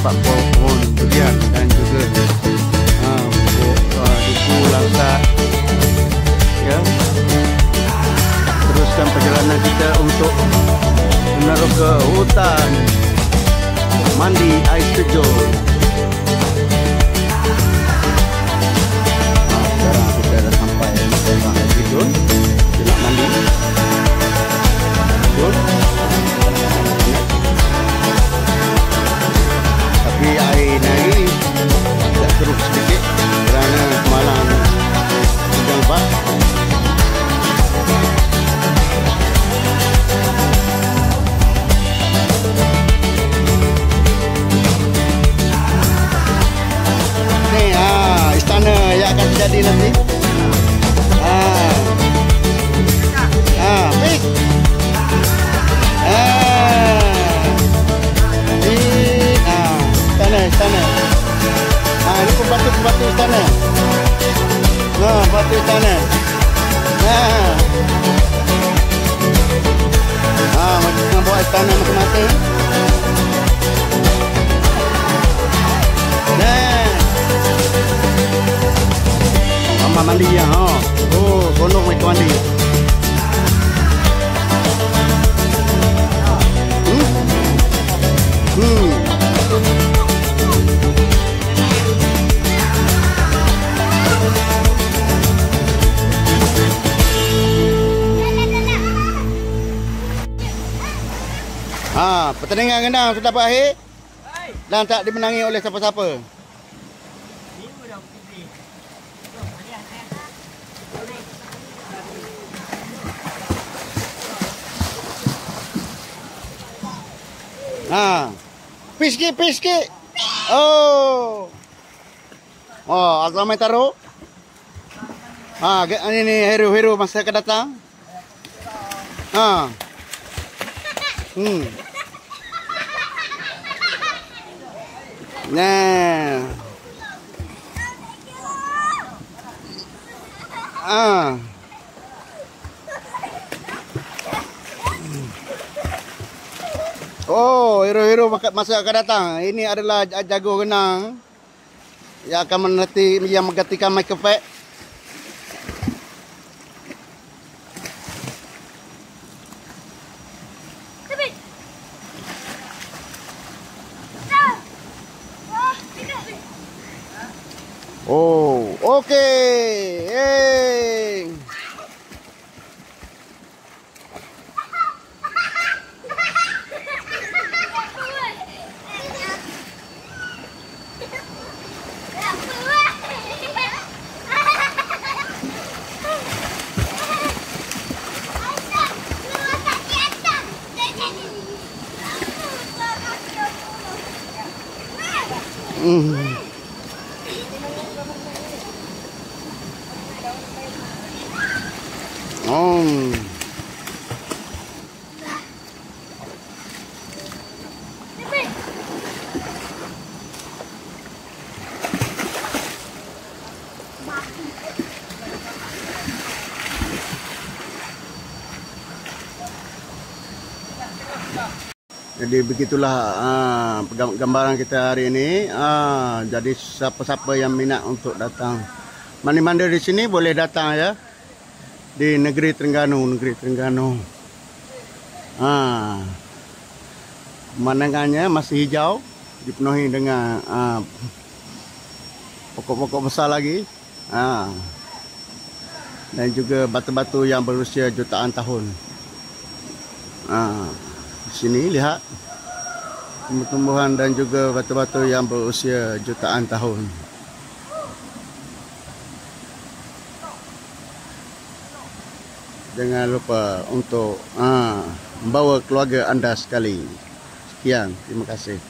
nampak pohon durian dan juga duku langsat. Ya, teruskan perjalanan kita untuk menaruh ke hutan mandi air terjun. Sekarang kita dah sampai ke air terjun. Kita nak mandi. Tapi air naik agak keruh sedikit kerana semalam hujan lebat. Ni istana yang akan terjadi nanti. Pik. Istana. Ini pun batu istana. Batu istana. Macam buat istana masing-masing. Mama mandi ya. Gonong mereka mandi. Pertandingan renang sudah berakhir dan tak dimenangi oleh siapa-siapa. Pis sikit. Azam main taruh. Ini hero masa akan datang. Nah. Hero masa akan datang. Ini adalah jago renang yang akan menggantikan Michael Phelps. Okey. Jadi begitulah gambaran kita hari ini. Jadi siapa-siapa yang minat untuk datang mandi-mandi di sini boleh datang ya. Di negeri Terengganu. Pemandangannya masih hijau, dipenuhi dengan pokok-pokok besar lagi. Dan juga batu-batu yang berusia jutaan tahun. Di sini lihat tumbuh-tumbuhan dan juga batu-batu yang berusia jutaan tahun. Jangan lupa untuk membawa keluarga anda sekali. Sekian, terima kasih.